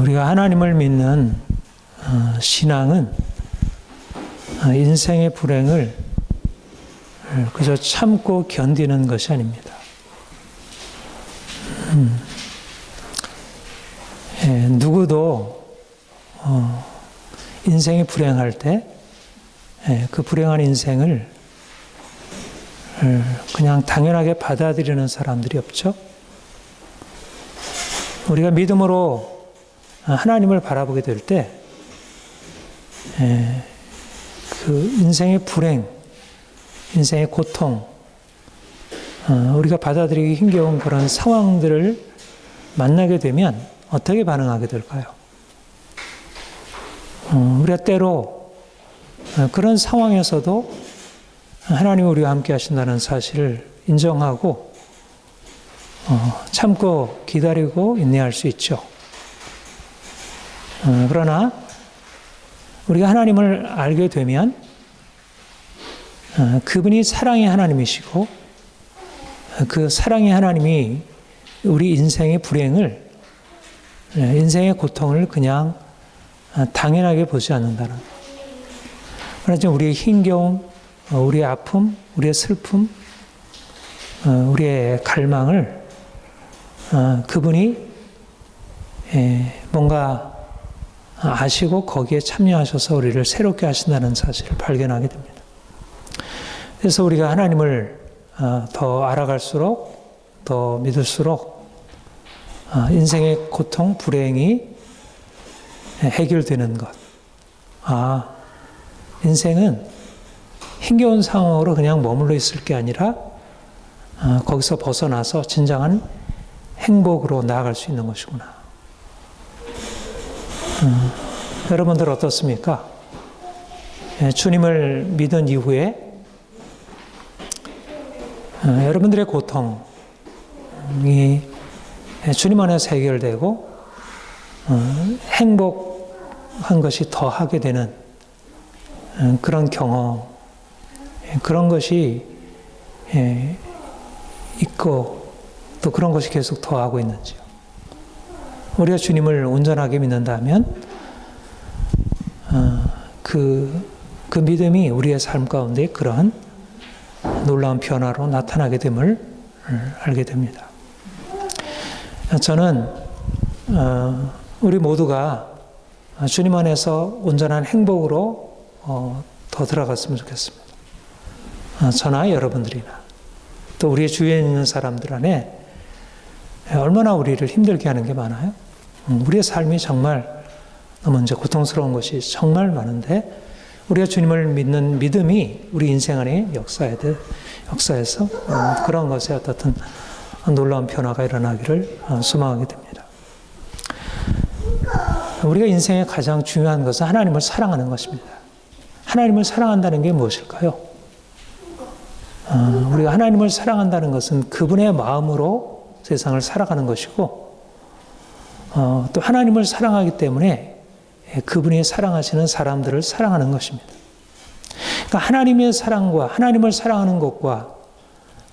우리가 하나님을 믿는 신앙은 인생의 불행을 그저 참고 견디는 것이 아닙니다. 누구도 인생이 불행할 때 그 불행한 인생을 그냥 당연하게 받아들이는 사람들이 없죠. 우리가 믿음으로 하나님을 바라보게 될 때 그 인생의 불행, 인생의 고통, 우리가 받아들이기 힘겨운 그런 상황들을 만나게 되면 어떻게 반응하게 될까요? 우리가 때로 그런 상황에서도 하나님이 우리와 함께 하신다는 사실을 인정하고 참고 기다리고 인내할 수 있죠. 그러나 우리가 하나님을 알게 되면 그분이 사랑의 하나님이시고 그 사랑의 하나님이 우리 인생의 불행을, 인생의 고통을 그냥 당연하게 보지 않는다는 것. 그러나 우리의 힘겨움, 우리의 아픔, 우리의 슬픔, 우리의 갈망을 그분이 뭔가 아시고 거기에 참여하셔서 우리를 새롭게 하신다는 사실을 발견하게 됩니다. 그래서 우리가 하나님을 더 알아갈수록, 더 믿을수록 인생의 고통, 불행이 해결되는 것. 인생은 힘겨운 상황으로 그냥 머물러 있을 게 아니라 거기서 벗어나서 진정한 행복으로 나아갈 수 있는 것이구나. 여러분들 어떻습니까? 주님을 믿은 이후에 여러분들의 고통이 주님 안에서 해결되고 행복한 것이 더하게 되는 그런 경험, 그런 것이 있고 또 그런 것이 계속 더하고 있는지요. 우리가 주님을 온전하게 믿는다면 그 믿음이 우리의 삶 가운데 그러한 놀라운 변화로 나타나게 됨을 알게 됩니다. 저는 우리 모두가 주님 안에서 온전한 행복으로 더 들어갔으면 좋겠습니다. 저나 여러분들이나 또 우리의 주위에 있는 사람들 안에 얼마나 우리를 힘들게 하는 게 많아요. 우리의 삶이 정말 너무 이제 고통스러운 것이 정말 많은데 우리가 주님을 믿는 믿음이 우리 인생 안에 역사에서 그런 것에 어떻든 놀라운 변화가 일어나기를 소망하게 됩니다. 우리가 인생의 가장 중요한 것은 하나님을 사랑하는 것입니다. 하나님을 사랑한다는 게 무엇일까요? 우리가 하나님을 사랑한다는 것은 그분의 마음으로 세상을 살아가는 것이고 또 하나님을 사랑하기 때문에 그분이 사랑하시는 사람들을 사랑하는 것입니다. 그러니까 하나님의 사랑과 하나님을 사랑하는 것과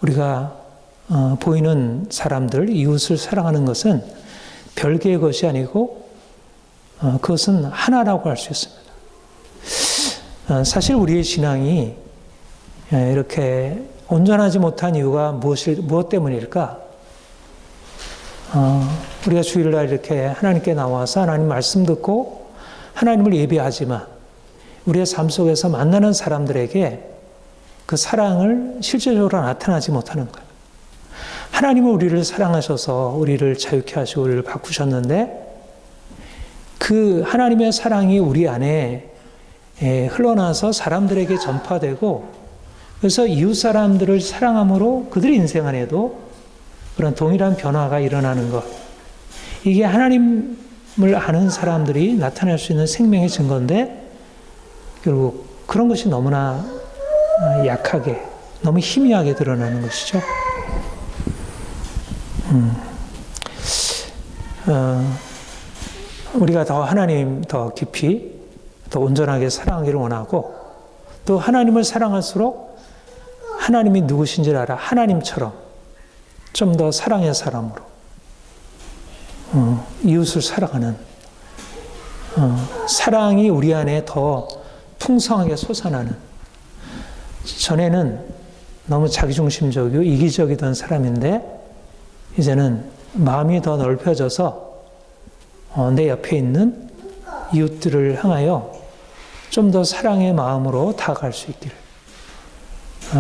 우리가 보이는 사람들, 이웃을 사랑하는 것은 별개의 것이 아니고 그것은 하나라고 할 수 있습니다. 사실 우리의 신앙이 이렇게 온전하지 못한 이유가 무엇 때문일까? 우리가 주일날 이렇게 하나님께 나와서 하나님 말씀 듣고 하나님을 예배하지만 우리의 삶 속에서 만나는 사람들에게 그 사랑을 실제적으로 나타나지 못하는 거예요. 하나님은 우리를 사랑하셔서 우리를 자유케 하시고 우리를 바꾸셨는데 그 하나님의 사랑이 우리 안에 흘러나서 사람들에게 전파되고 그래서 이웃 사람들을 사랑함으로 그들의 인생 안에도 그런 동일한 변화가 일어나는 것. 이게 하나님을 아는 사람들이 나타낼 수 있는 생명의 증거인데 결국 그런 것이 너무나 약하게, 너무 희미하게 드러나는 것이죠. 우리가 더 하나님 더 깊이, 더 온전하게 사랑하기를 원하고 또 하나님을 사랑할수록 하나님이 누구신지를 알아 하나님처럼 좀 더 사랑의 사람으로 이웃을 사랑하는 사랑이 우리 안에 더 풍성하게 솟아나는, 전에는 너무 자기중심적이고 이기적이던 사람인데 이제는 마음이 더 넓혀져서 내 옆에 있는 이웃들을 향하여 좀 더 사랑의 마음으로 다가갈 수 있기를.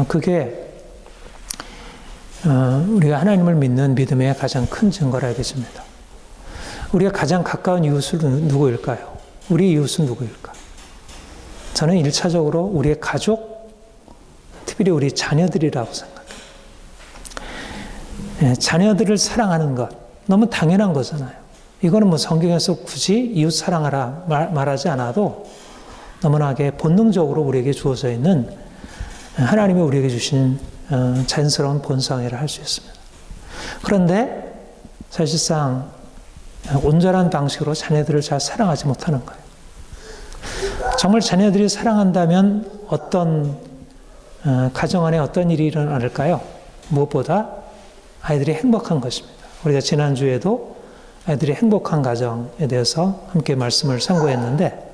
그게 우리가 하나님을 믿는 믿음의 가장 큰 증거라 하겠습니다. 우리가 가장 가까운 이웃은 누구일까요? 우리 이웃은 누구일까? 저는 1차적으로 우리의 가족, 특별히 우리 자녀들이라고 생각해요. 자녀들을 사랑하는 것, 너무 당연한 거잖아요. 이거는 뭐 성경에서 굳이 이웃 사랑하라 말하지 않아도 너무나게 본능적으로 우리에게 주어져 있는 하나님이 우리에게 주신 자연스러운 본성이라 할 수 있습니다. 그런데 사실상 온전한 방식으로 자녀들을 잘 사랑하지 못하는 거예요. 정말 자녀들이 사랑한다면 어떤 가정 안에 어떤 일이 일어날까요? 무엇보다 아이들이 행복한 것입니다. 우리가 지난주에도 아이들이 행복한 가정에 대해서 함께 말씀을 상고했는데,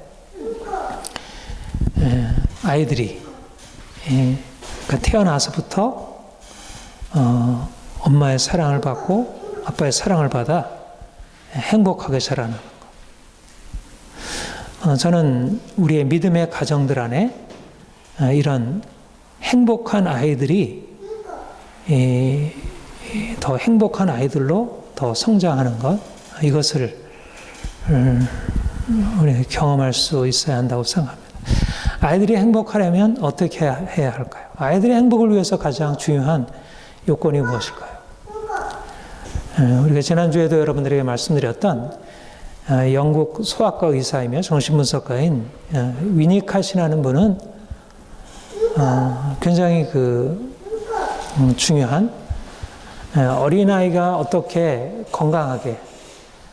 아이들이 태어나서부터 엄마의 사랑을 받고 아빠의 사랑을 받아 행복하게 자라는 것. 저는 우리의 믿음의 가정들 안에 이런 행복한 아이들이 더 행복한 아이들로 더 성장하는 것, 이것을 우리가 경험할 수 있어야 한다고 생각합니다. 아이들이 행복하려면 어떻게 해야 할까요? 아이들의 행복을 위해서 가장 중요한 요건이 무엇일까요? 우리가 지난주에도 여러분들에게 말씀드렸던 영국 소아과 의사이며 정신분석가인 위니카시라는 분은 굉장히 중요한 어린아이가 어떻게 건강하게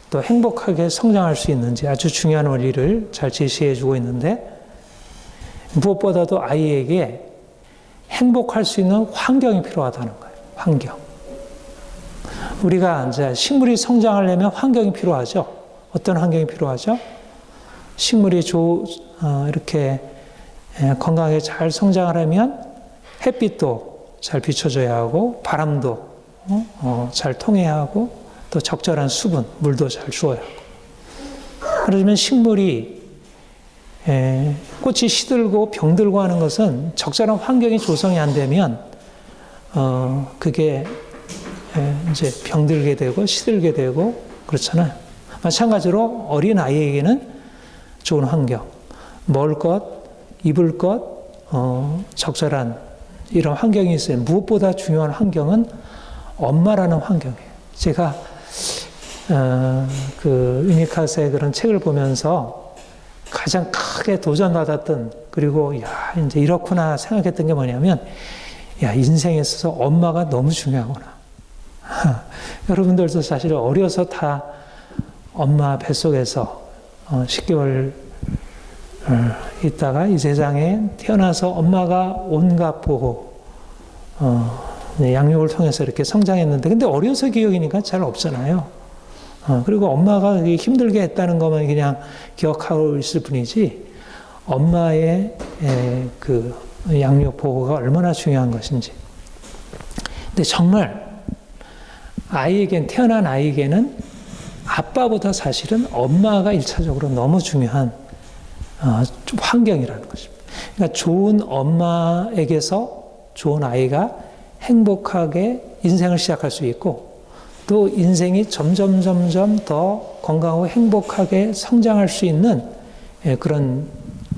또 행복하게 성장할 수 있는지 아주 중요한 원리를 잘 제시해 주고 있는데, 무엇보다도 아이에게 행복할 수 있는 환경이 필요하다는 거예요. 환경. 우리가 이제 식물이 성장하려면 환경이 필요하죠. 어떤 환경이 필요하죠? 식물이 이렇게 건강하게 잘 성장하려면 햇빛도 잘 비춰줘야 하고, 바람도 잘 통해야 하고, 또 적절한 수분, 물도 잘 주어야 하고. 그러면 식물이 꽃이 시들고 병들고 하는 것은 적절한 환경이 조성이 안 되면 그게 이제 병들게 되고 시들게 되고 그렇잖아요. 마찬가지로 어린 아이에게는 좋은 환경, 먹을 것, 입을 것, 적절한 이런 환경이 있어요. 무엇보다 중요한 환경은 엄마라는 환경이에요. 제가 위니카스의 그런 책을 보면서 가장 크게 도전받았던, 그리고 이제 이렇구나 생각했던 게 뭐냐면, 인생에 있어서 엄마가 너무 중요하구나. 여러분들도 사실 어려서 다 엄마 뱃속에서 10개월 있다가 이 세상에 태어나서 엄마가 온갖 보호, 양육을 통해서 이렇게 성장했는데, 근데 어려서 기억이니까 잘 없잖아요. 그리고 엄마가 힘들게 했다는 것만 그냥 기억하고 있을 뿐이지, 엄마의 양육 보호가 얼마나 중요한 것인지. 근데 정말 태어난 아이에게는 아빠보다 사실은 엄마가 1차적으로 너무 중요한 환경이라는 것입니다. 그러니까 좋은 엄마에게서 좋은 아이가 행복하게 인생을 시작할 수 있고, 또 인생이 점점 더 건강하고 행복하게 성장할 수 있는 그런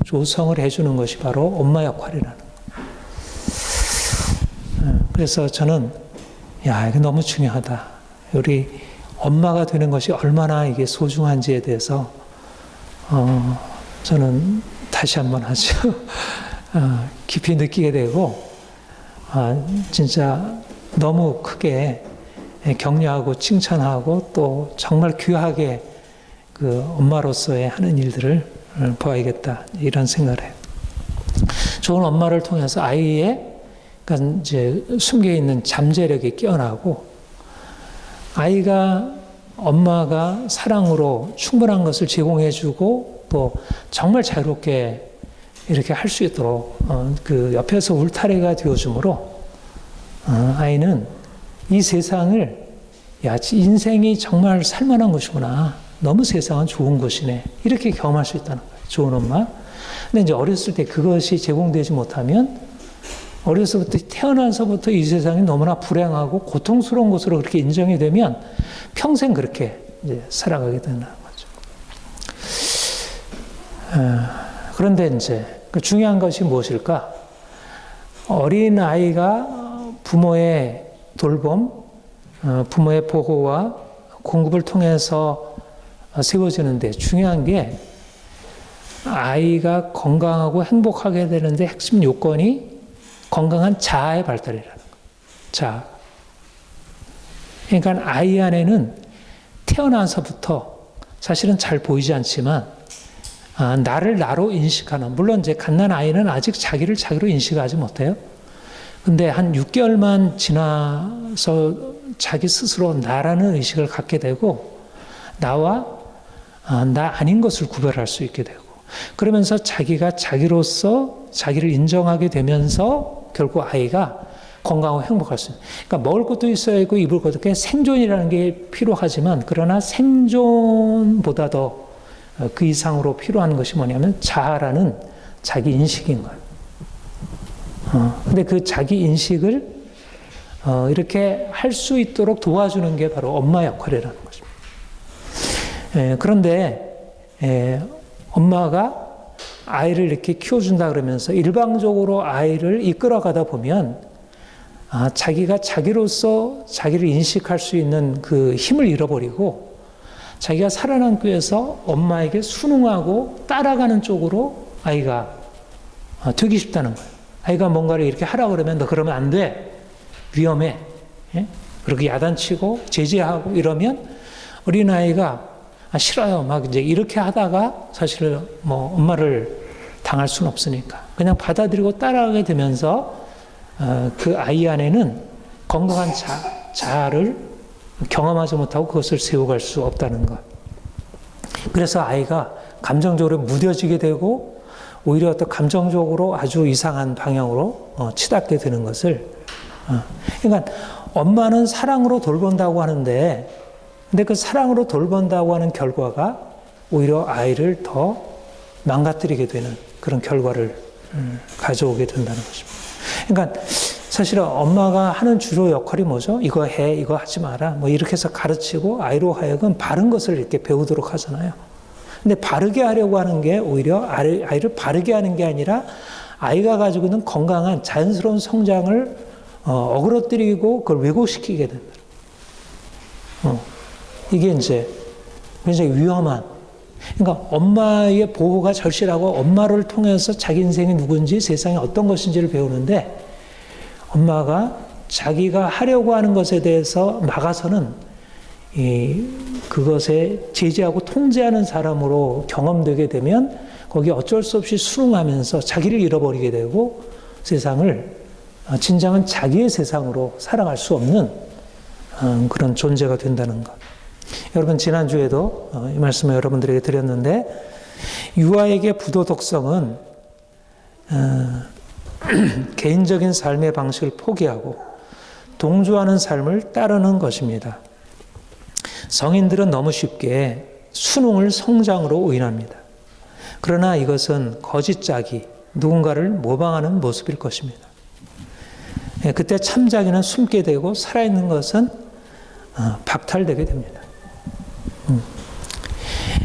조성을 해주는 것이 바로 엄마 역할이라는 거예요. 그래서 저는 이거 너무 중요하다. 우리 엄마가 되는 것이 얼마나 이게 소중한지에 대해서 저는 다시 한번 아주 깊이 느끼게 되고, 진짜 너무 크게 격려하고 칭찬하고 또 정말 귀하게 엄마로서의 하는 일들을 보아야겠다, 이런 생각을 해요. 좋은 엄마를 통해서 아이의 이제 숨겨 있는 잠재력이 깨어나고, 아이가 엄마가 사랑으로 충분한 것을 제공해주고 또 정말 자유롭게 이렇게 할 수 있도록 그 옆에서 울타리가 되어주므로 아이는 이 세상을 야, 인생이 정말 살만한 것이구나. 너무 세상은 좋은 곳이네. 이렇게 경험할 수 있다는 거예요. 좋은 엄마. 근데 이제 어렸을 때 그것이 제공되지 못하면 어려서부터 태어나서부터 이 세상이 너무나 불행하고 고통스러운 것으로 그렇게 인정이 되면 평생 그렇게 이제 살아가게 된다는 거죠. 그런데 이제 그 중요한 것이 무엇일까? 어린 아이가 부모의 돌봄, 부모의 보호와 공급을 통해서 세워지는데 중요한 게 아이가 건강하고 행복하게 되는데 핵심 요건이 건강한 자아의 발달이라는 거예요. 자아. 그러니까 아이 안에는 태어나서부터 사실은 잘 보이지 않지만 나를 나로 인식하는, 물론 이제 갓난 아이는 아직 자기를 자기로 인식하지 못해요. 근데 한 6개월만 지나서 자기 스스로 나라는 의식을 갖게 되고 나와 나 아닌 것을 구별할 수 있게 되고 그러면서 자기가 자기로서 자기를 인정하게 되면서 결국 아이가 건강하고 행복할 수 있는. 그러니까 먹을 것도 있어야 하고 입을 것도 있고 생존이라는 게 필요하지만 그러나 생존보다 더 그 이상으로 필요한 것이 뭐냐면 자아라는 자기 인식인 거예요. 근데 그 자기 인식을 이렇게 할 수 있도록 도와주는 게 바로 엄마 역할이라는 것입니다. 그런데 엄마가 아이를 이렇게 키워준다 그러면서 일방적으로 아이를 이끌어가다 보면 자기가 자기로서 자기를 인식할 수 있는 그 힘을 잃어버리고 자기가 살아남기 위해서 엄마에게 순응하고 따라가는 쪽으로 아이가 되기 쉽다는 거예요. 아이가 뭔가를 이렇게 하라고 그러면 너 그러면 안 돼. 위험해. 예? 그렇게 야단치고 제지하고 이러면 어린아이가 싫어요. 막 이제 이렇게 하다가 사실 뭐 엄마를 당할 수는 없으니까 그냥 받아들이고 따라가게 되면서 그 아이 안에는 건강한 자아를 경험하지 못하고 그것을 세워갈 수 없다는 것. 그래서 아이가 감정적으로 무뎌지게 되고 오히려 또 감정적으로 아주 이상한 방향으로 치닫게 되는 것을. 그러니까 엄마는 사랑으로 돌본다고 하는데 근데 그 사랑으로 돌본다고 하는 결과가 오히려 아이를 더 망가뜨리게 되는 그런 결과를 가져오게 된다는 것입니다. 그러니까 사실은 엄마가 하는 주로 역할이 뭐죠? 이거 해, 이거 하지 마라. 뭐 이렇게 해서 가르치고 아이로 하여금 바른 것을 이렇게 배우도록 하잖아요. 근데 바르게 하려고 하는 게 오히려 아이를 바르게 하는 게 아니라 아이가 가지고 있는 건강한 자연스러운 성장을 어그러뜨리고 그걸 왜곡시키게 된다. 이게 이제 굉장히 위험한. 그러니까 엄마의 보호가 절실하고 엄마를 통해서 자기 인생이 누군지 세상에 어떤 것인지를 배우는데 엄마가 자기가 하려고 하는 것에 대해서 막아서는 그것에 제지하고 통제하는 사람으로 경험되게 되면 거기에 어쩔 수 없이 순응하면서 자기를 잃어버리게 되고 세상을 진정한 자기의 세상으로 살아갈 수 없는 그런 존재가 된다는 것. 여러분 지난주에도 이 말씀을 여러분들에게 드렸는데 유아에게 부도덕성은 개인적인 삶의 방식을 포기하고 동조하는 삶을 따르는 것입니다. 성인들은 너무 쉽게 순응을 성장으로 오인합니다. 그러나 이것은 거짓자기, 누군가를 모방하는 모습일 것입니다. 그때 참자기는 숨게 되고 살아있는 것은 박탈되게 됩니다.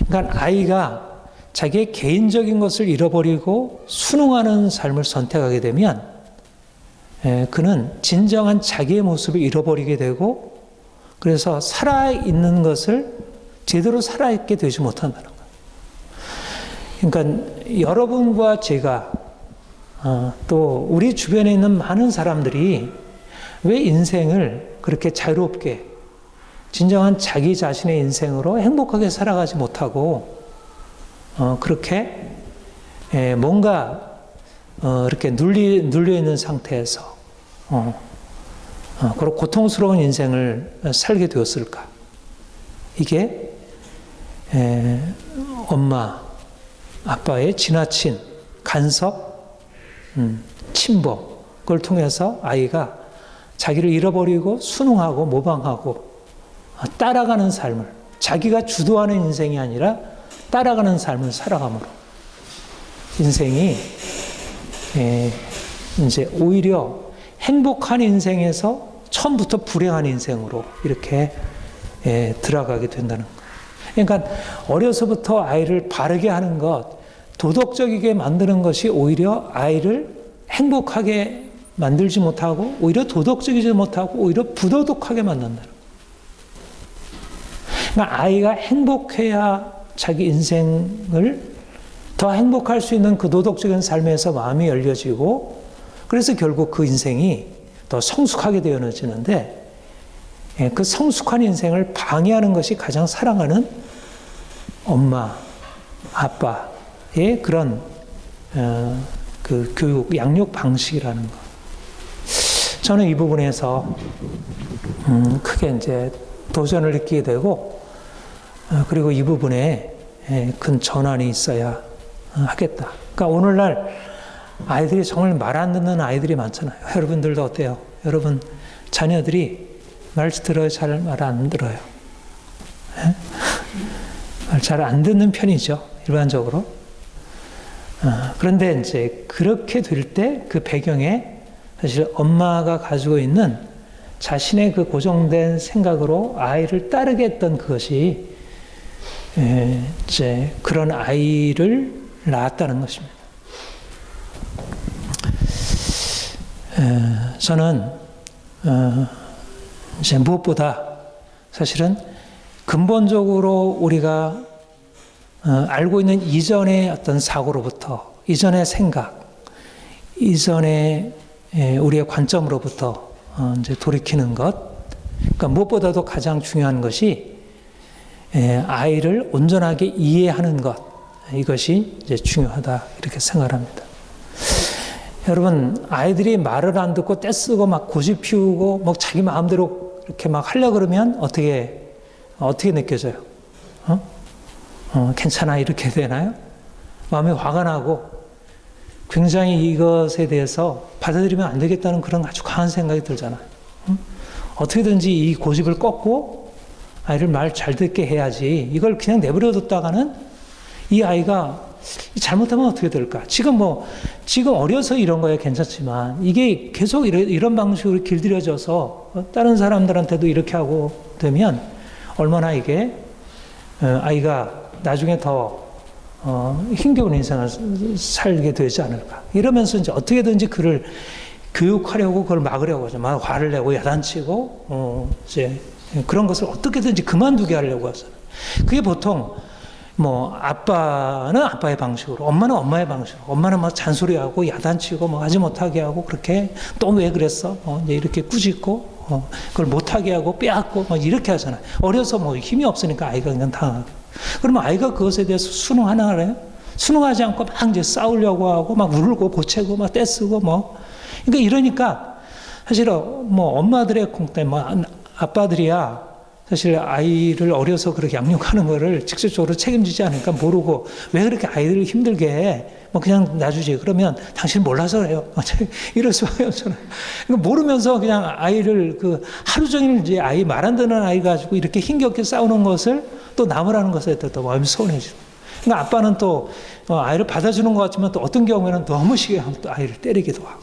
그러니까 아이가 자기의 개인적인 것을 잃어버리고 순응하는 삶을 선택하게 되면 그는 진정한 자기의 모습을 잃어버리게 되고 그래서 살아있는 것을 제대로 살아있게 되지 못한다는 거예요. 그러니까 여러분과 제가 또 우리 주변에 있는 많은 사람들이 왜 인생을 그렇게 자유롭게 진정한 자기 자신의 인생으로 행복하게 살아가지 못하고 그렇게 뭔가 이렇게 눌려 있는 상태에서 그리고 고통스러운 인생을 살게 되었을까? 이게 엄마 아빠의 지나친 간섭, 침범, 그걸 통해서 아이가 자기를 잃어버리고 순응하고 모방하고 따라가는 삶을, 자기가 주도하는 인생이 아니라 따라가는 삶을 살아감으로 인생이 이제 오히려 행복한 인생에서 처음부터 불행한 인생으로 이렇게 들어가게 된다는 거예요. 그러니까 어려서부터 아이를 바르게 하는 것, 도덕적이게 만드는 것이 오히려 아이를 행복하게 만들지 못하고 오히려 도덕적이지 못하고 오히려 부도덕하게 만든다는 거예요. 그러니까 아이가 행복해야 자기 인생을 더 행복할 수 있는 그 도덕적인 삶에서 마음이 열려지고, 그래서 결국 그 인생이 더 성숙하게 되어지는데, 그 성숙한 인생을 방해하는 것이 가장 사랑하는 엄마, 아빠의 그런 그 교육, 양육 방식이라는 것. 저는 이 부분에서 크게 이제 도전을 느끼게 되고, 그리고 이 부분에 큰 전환이 있어야 하겠다. 그러니까 오늘날 아이들이 정말 말 안 듣는 아이들이 많잖아요. 여러분들도 어때요? 여러분 자녀들이 말 들어요? 잘 말 안 들어요? 말 잘 안 듣는 편이죠, 일반적으로. 그런데 이제 그렇게 될 때 그 배경에 사실 엄마가 가지고 있는 자신의 그 고정된 생각으로 아이를 따르게 했던 그것이 이제 그런 아이를 낳았다는 것입니다. 저는 이제 무엇보다 사실은 근본적으로 우리가 알고 있는 이전의 어떤 사고로부터, 이전의 생각, 이전의 우리의 관점으로부터 이제 돌이키는 것, 그러니까 무엇보다도 가장 중요한 것이 아이를 온전하게 이해하는 것, 이것이 이제 중요하다 이렇게 생각합니다. 여러분, 아이들이 말을 안 듣고 떼쓰고 막 고집 피우고 막 자기 마음대로 이렇게 막 하려 그러면 어떻게 느껴져요? 괜찮아 이렇게 되나요? 마음이 화가 나고 굉장히 이것에 대해서 받아들이면 안 되겠다는 그런 아주 강한 생각이 들잖아요. 어떻게든지 이 고집을 꺾고 아이를 말 잘 듣게 해야지, 이걸 그냥 내버려 뒀다가는 이 아이가 잘못하면 어떻게 될까? 지금 어려서 이런 거야 괜찮지만, 이게 계속 이런 방식으로 길들여져서 다른 사람들한테도 이렇게 하고 되면 얼마나 이게 아이가 나중에 더 힘겨운 인생을 살게 되지 않을까. 이러면서 이제 어떻게든지 그를 교육하려고 그걸 막으려고 하죠. 막 화를 내고 야단치고 이제 그런 것을 어떻게든지 그만두게 하려고 하잖아요. 그게 보통 아빠는 아빠의 방식으로, 엄마는 엄마의 방식으로, 엄마는 막 잔소리하고 야단치고 뭐 하지 못하게 하고, 그렇게 또 왜 그랬어? 이제 이렇게 꾸짖고, 그걸 못하게 하고 빼앗고 이렇게 하잖아요. 어려서 힘이 없으니까 아이가 그냥 당하게. 그러면 아이가 그것에 대해서 순응하나 그래요? 순응하지 않고 막 이제 싸우려고 하고 막 울고 보채고 막 떼쓰고 그러니까 이러니까 사실 엄마들의 콩때 아빠들이야 사실 아이를 어려서 그렇게 양육하는 거를 직접적으로 책임지지 않으니까 모르고, 왜 그렇게 아이들을 힘들게 해? 그냥 놔주지. 그러면 당신 몰라서 그래요. 이럴 수밖에 없잖아요. 그러니까 모르면서 그냥 아이를 하루 종일 이제 아이 말 안 듣는 아이 가지고 이렇게 힘겹게 싸우는 것을 또 남으라는 것에 또 마음이 서운해지고. 그러니까 아빠는 또 아이를 받아주는 것 같지만 또 어떤 경우에는 너무 시기하면 또 아이를 때리기도 하고.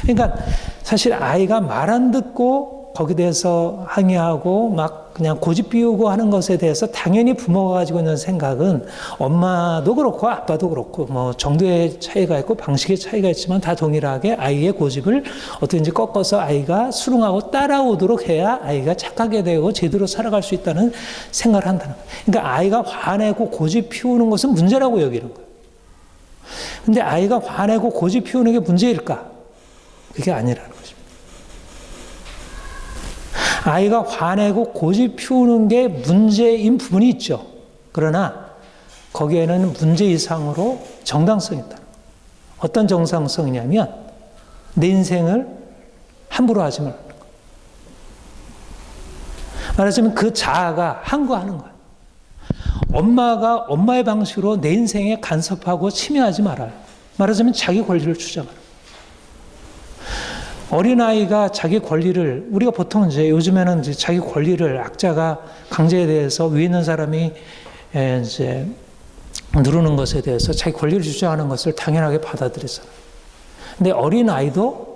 그러니까 사실 아이가 말 안 듣고 거기에 대해서 항의하고 막 그냥 고집 피우고 하는 것에 대해서 당연히 부모가 가지고 있는 생각은, 엄마도 그렇고 아빠도 그렇고 정도의 차이가 있고 방식의 차이가 있지만 다 동일하게 아이의 고집을 어떻게든지 꺾어서 아이가 수긍하고 따라오도록 해야 아이가 착하게 되고 제대로 살아갈 수 있다는 생각을 한다는 거예요. 그러니까 아이가 화내고 고집 피우는 것은 문제라고 여기는 거예요. 근데 아이가 화내고 고집 피우는 게 문제일까? 그게 아니라는 거죠. 아이가 화내고 고집 피우는 게 문제인 부분이 있죠. 그러나 거기에는 문제 이상으로 정당성이 있다. 어떤 정당성이냐면 내 인생을 함부로 하지 말라는 거. 말하자면 그 자아가 항거하는 거예요. 엄마가 엄마의 방식으로 내 인생에 간섭하고 침해하지 말아요. 말하자면 자기 권리를 주장하라. 어린아이가 자기 권리를, 우리가 보통 이제 요즘에는 이제 자기 권리를, 악자가 강제에 대해서 위에 있는 사람이 이제 누르는 것에 대해서 자기 권리를 주장하는 것을 당연하게 받아들이잖아요. 근데 어린아이도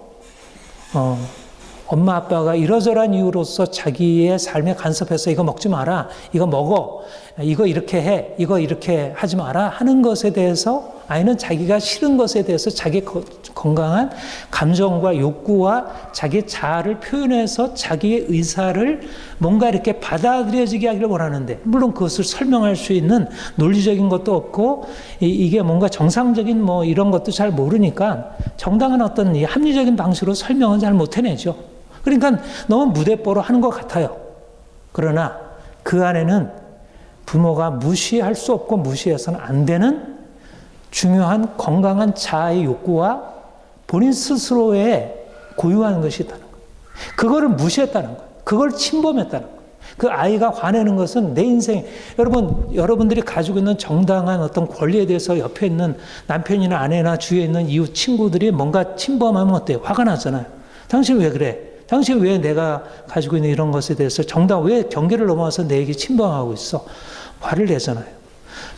엄마 아빠가 이러저러한 이유로서 자기의 삶에 간섭해서 이거 먹지 마라, 이거 먹어, 이거 이렇게 해, 이거 이렇게 하지 마라 하는 것에 대해서 아이는 자기가 싫은 것에 대해서 자기 건강한 감정과 욕구와 자기 자아를 표현해서 자기의 의사를 뭔가 이렇게 받아들여지게 하기를 원하는데, 물론 그것을 설명할 수 있는 논리적인 것도 없고 이게 뭔가 정상적인 뭐 이런 것도 잘 모르니까 정당한 어떤 이 합리적인 방식으로 설명은 잘 못 해내죠. 그러니까 너무 무대뽀로 하는 것 같아요. 그러나 그 안에는 부모가 무시할 수 없고 무시해서는 안 되는 중요한 건강한 자아의 욕구와 본인 스스로의 고유한 것이 있다는 거예요. 그거를 무시했다는 거예요. 그걸 침범했다는 거예요. 그 아이가 화내는 것은 내 인생, 여러분들이 가지고 있는 정당한 어떤 권리에 대해서 옆에 있는 남편이나 아내나 주위에 있는 이웃 친구들이 뭔가 침범하면 어때요? 화가 나잖아요. 당신 왜 그래? 당신 왜 내가 가지고 있는 이런 것에 대해서 왜 경계를 넘어와서 내게 침범하고 있어? 화를 내잖아요.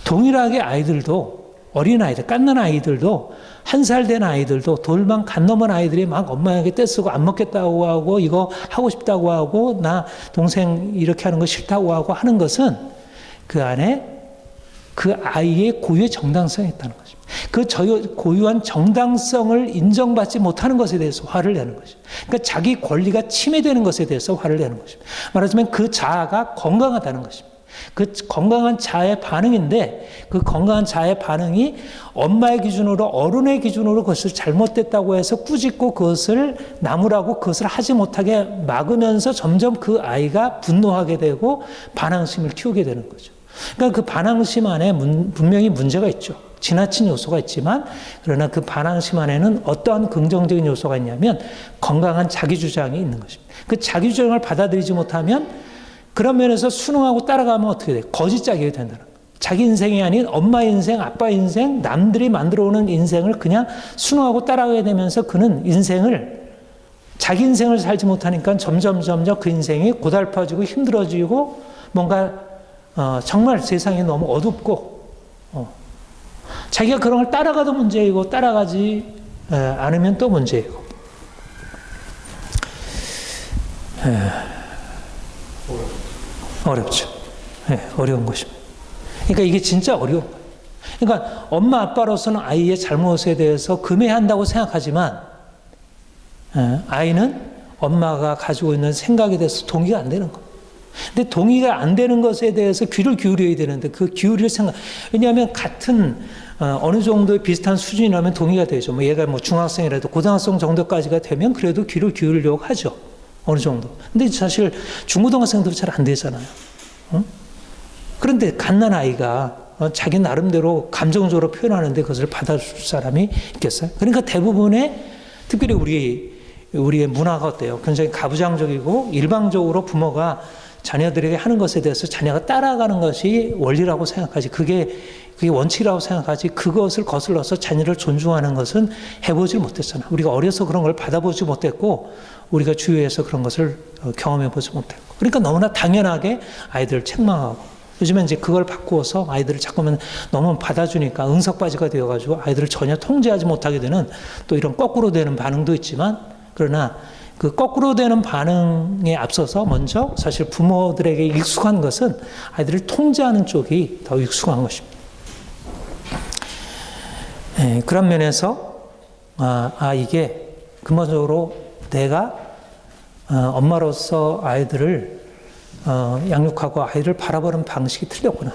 동일하게 아이들도, 어린아이들, 갓난 아이들도, 1살 된 아이들도, 돌만 간 넘은 아이들이 막 엄마에게 떼쓰고 안 먹겠다고 하고, 이거 하고 싶다고 하고, 나 동생 이렇게 하는 거 싫다고 하고 하는 것은 그 안에 그 아이의 고유의 정당성이 있다는 것입니다. 그 고유한 정당성을 인정받지 못하는 것에 대해서 화를 내는 것입니다. 그러니까 자기 권리가 침해되는 것에 대해서 화를 내는 것입니다. 말하자면 그 자아가 건강하다는 것입니다. 그 건강한 자아의 반응인데, 그 건강한 자아의 반응이 엄마의 기준으로, 어른의 기준으로 그것을 잘못됐다고 해서 꾸짖고 그것을 나무라고 그것을 하지 못하게 막으면서 점점 그 아이가 분노하게 되고 반항심을 키우게 되는 거죠. 그러니까 그 반항심 안에 분명히 문제가 있죠. 지나친 요소가 있지만, 그러나 그 반항심 안에는 어떠한 긍정적인 요소가 있냐면 건강한 자기주장이 있는 것입니다. 그 자기주장을 받아들이지 못하면 그런 면에서 순응하고 따라가면 어떻게 돼요? 거짓짝이 된다는 거예요. 자기 인생이 아닌 엄마 인생, 아빠 인생, 남들이 만들어 오는 인생을 그냥 순응하고 따라가게 되면서 그는 자기 인생을 살지 못하니까 점점 그 인생이 고달퍼지고 힘들어지고 뭔가 정말 세상이 너무 어둡고 자기가 그런 걸 따라가도 문제이고 따라가지 않으면 또 문제이고 어렵죠. 어려운 것입니다. 그러니까 이게 진짜 어려운 거예요. 그러니까 엄마 아빠로서는 아이의 잘못에 대해서 금해한다고 생각하지만 아이는 엄마가 가지고 있는 생각에 대해서 동의가 안 되는 거예요. 근데 동의가 안 되는 것에 대해서 귀를 기울여야 되는데 그 기울일 생각, 왜냐하면 같은 어느 정도의 비슷한 수준이라면 동의가 되죠. 뭐 얘가 뭐 중학생이라도 고등학생 정도까지가 되면 그래도 귀를 기울이려고 하죠. 어느 정도. 근데 사실 중고등학생도 잘 안 되잖아요. 그런데 갓난 아이가 자기 나름대로 감정적으로 표현하는데 그것을 받아줄 사람이 있겠어요? 그러니까 대부분의, 특별히 우리의 문화가 어때요? 굉장히 가부장적이고 일방적으로 부모가 자녀들에게 하는 것에 대해서 자녀가 따라가는 것이 원리라고 생각하지, 그게 원칙이라고 생각하지, 그것을 거슬러서 자녀를 존중하는 것은 해보질 못했잖아. 우리가 어려서 그런 걸 받아보지 못했고 우리가 주위에서 그런 것을 경험해보지 못했고, 그러니까 너무나 당연하게 아이들을 책망하고, 요즘엔 이제 그걸 바꾸어서 아이들을 자꾸만 너무 받아주니까 응석바지가 되어가지고 아이들을 전혀 통제하지 못하게 되는 또 이런 거꾸로 되는 반응도 있지만, 그러나 그 거꾸로 되는 반응에 앞서서 먼저 사실 부모들에게 익숙한 것은 아이들을 통제하는 쪽이 더 익숙한 것입니다. 그런 면에서 이게 근본적으로 내가 엄마로서 아이들을 양육하고 아이를 바라보는 방식이 틀렸구나.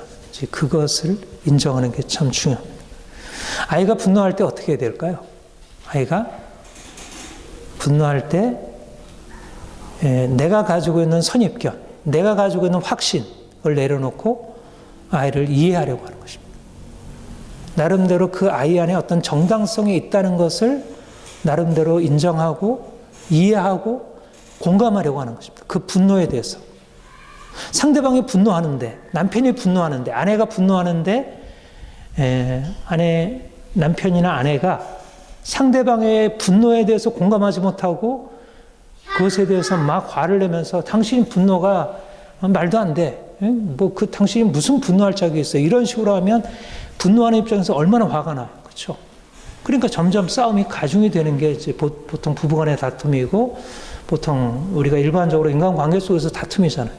그것을 인정하는 게 참 중요합니다. 아이가 분노할 때 어떻게 해야 될까요? 아이가 분노할 때 내가 가지고 있는 선입견, 내가 가지고 있는 확신을 내려놓고 아이를 이해하려고 하는 것입니다. 나름대로 그 아이 안에 어떤 정당성이 있다는 것을 나름대로 인정하고 이해하고 공감하려고 하는 것입니다. 그 분노에 대해서. 상대방이 분노하는데, 남편이 분노하는데, 아내가 분노하는데, 남편이나 아내가 상대방의 분노에 대해서 공감하지 못하고 그것에 대해서 막 화를 내면서 당신 분노가 말도 안 돼. 당신이 무슨 분노할 적이 있어. 이런 식으로 하면 분노하는 입장에서 얼마나 화가 나요. 그렇죠? 그러니까 점점 싸움이 가중이 되는 게 이제 보통 부부간의 다툼이고 보통 우리가 일반적으로 인간관계 속에서 다툼이잖아요.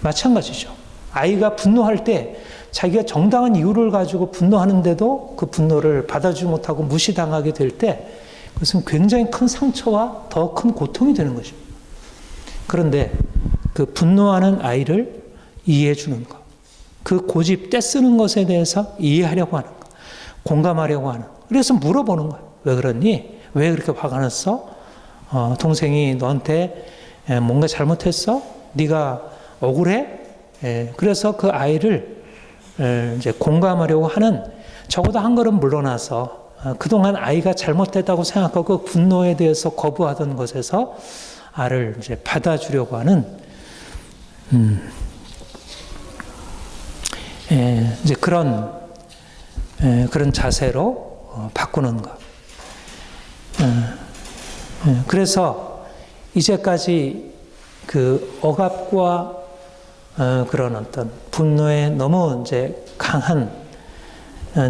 마찬가지죠. 아이가 분노할 때 자기가 정당한 이유를 가지고 분노하는데도 그 분노를 받아주지 못하고 무시당하게 될 때 그것은 굉장히 큰 상처와 더 큰 고통이 되는 것입니다. 그런데 그 분노하는 아이를 이해해 주는 것, 그 고집 떼쓰는 것에 대해서 이해하려고 하는 것, 공감하려고 하는 것. 그래서 물어보는 거예요. 왜 그러니? 왜 그렇게 화가 났어? 동생이 너한테 뭔가 잘못했어? 네가 억울해? 그래서 그 아이를 이제 공감하려고 하는, 적어도 한 걸음 물러나서 그동안 아이가 잘못했다고 생각하고 그 분노에 대해서 거부하던 것에서 아를 이제 받아주려고 하는 이제 그런 자세로 바꾸는 것. 그래서 이제까지 그 억압과 그런 어떤 분노에 너무 이제 강한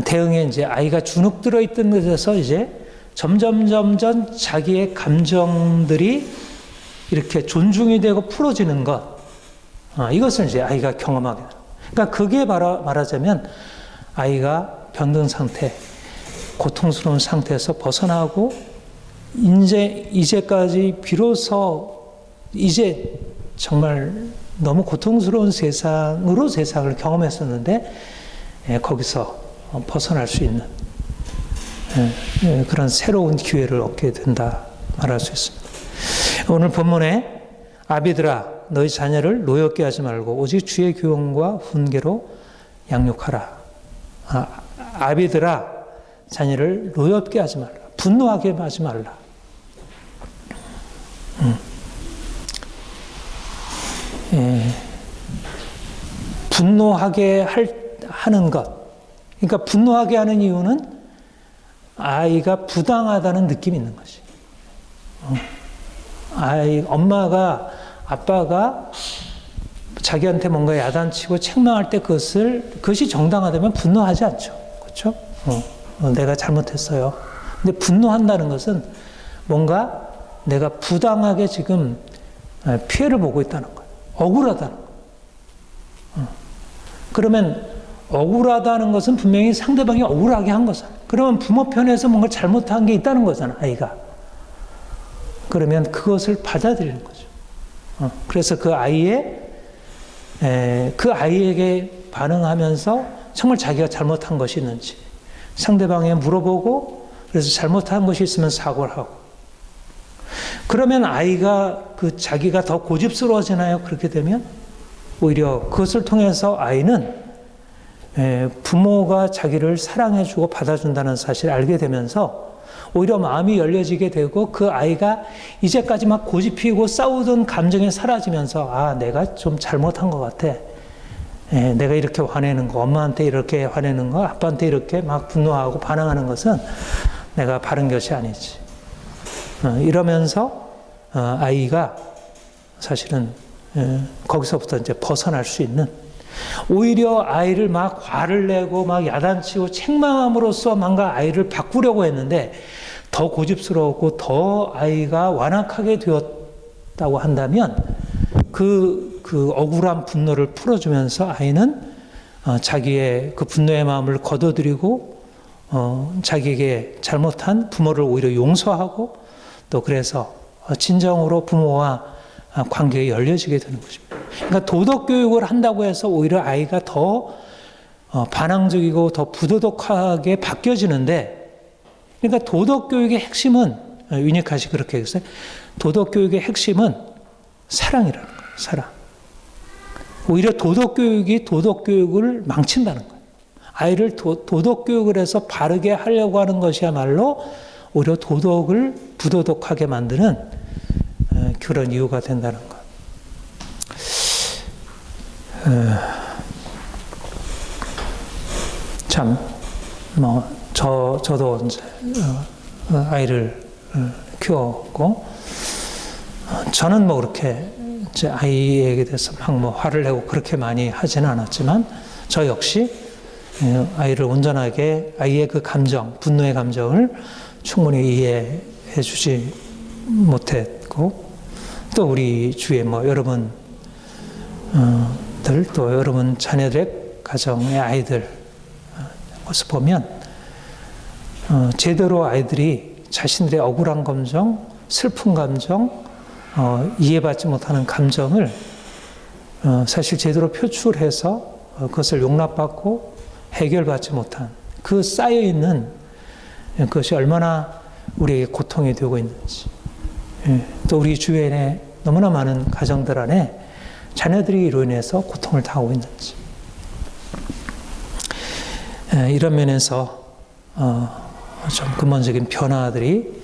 대응에 이제 아이가 주눅 들어 있던 것에서 이제 점점 자기의 감정들이 이렇게 존중이 되고 풀어지는 것. 이것을 이제 아이가 경험하게 돼요. 그러니까 그게 말하자면 아이가 변등 상태, 고통스러운 상태에서 벗어나고 이제까지 비로소 이제 정말 너무 고통스러운 세상을 경험했었는데 거기서 벗어날 수 있는 그런 새로운 기회를 얻게 된다 말할 수 있습니다. 오늘 본문에 아비들아 너희 자녀를 노엽게 하지 말고 오직 주의 교훈과 훈계로 양육하라. 아비들아 자녀를 노엽게 하지 말라. 분노하게 하지 말라. 분노하게 하는 것. 그러니까 분노하게 하는 이유는 아이가 부당하다는 느낌이 있는 것이. 엄마가, 아빠가 자기한테 뭔가 야단치고 책망할 때 그것이 정당하다면 분노하지 않죠. 그렇죠? 내가 잘못했어요. 근데 분노한다는 것은 뭔가 내가 부당하게 지금 피해를 보고 있다는 거예요. 억울하다는 거예요. 그러면 억울하다는 것은 분명히 상대방이 억울하게 한 거잖아요. 그러면 부모 편에서 뭔가 잘못한 게 있다는 거잖아요, 아이가. 그러면 그것을 받아들이는 거죠. 그래서 그 아이에게 반응하면서 정말 자기가 잘못한 것이 있는지 상대방에 물어보고 그래서 잘못한 것이 있으면 사과를 하고 그러면 아이가 자기가 더 고집스러워지나요? 그렇게 되면 오히려 그것을 통해서 아이는 부모가 자기를 사랑해주고 받아준다는 사실을 알게 되면서 오히려 마음이 열려지게 되고 그 아이가 이제까지 막 고집피고 싸우던 감정이 사라지면서 내가 좀 잘못한 것 같아. 내가 이렇게 화내는 거, 엄마한테 이렇게 화내는 거, 아빠한테 이렇게 막 분노하고 반항하는 것은 내가 바른 것이 아니지. 이러면서 아이가 사실은 거기서부터 이제 벗어날 수 있는, 오히려 아이를 막 화를 내고 막 야단치고 책망함으로써 뭔가 아이를 바꾸려고 했는데 더 고집스러웠고 더 아이가 완악하게 되었다고 한다면 그 억울한 분노를 풀어주면서 아이는 자기의 그 분노의 마음을 거둬들이고 자기에게 잘못한 부모를 오히려 용서하고 또 그래서 진정으로 부모와 관계에 열려지게 되는 것입니다. 그러니까 도덕 교육을 한다고 해서 오히려 아이가 더 반항적이고 더 부도덕하게 바뀌어지는데, 그러니까 도덕 교육의 핵심은 위니카시 그렇게 했어요. 도덕 교육의 핵심은 사랑이라는 거예요. 사랑. 오히려 도덕 교육이 도덕 교육을 망친다는 거예요. 아이를 도덕 교육을 해서 바르게 하려고 하는 것이야말로 오히려 도덕을 부도덕하게 만드는 그런 이유가 된다는 것. 참, 저도 이제 아이를 키웠고, 저는 그렇게 이제 아이에게 대해서 막 화를 내고 그렇게 많이 하지는 않았지만, 저 역시 아이를 온전하게 아이의 그 감정, 분노의 감정을 충분히 이해해 주지 못했고, 또 우리 주위에 여러분 또 여러분 자녀들의 가정의 아이들 것을 보면 제대로 아이들이 자신들의 억울한 감정, 슬픈 감정, 이해받지 못하는 감정을 사실 제대로 표출해서 그것을 용납받고 해결받지 못한 그 쌓여있는 그것이 얼마나 우리에게 고통이 되고 있는지, 또 우리 주변에 너무나 많은 가정들 안에 자녀들이 이로 인해서 고통을 당하고 있는지, 이런 면에서 좀 근본적인 변화들이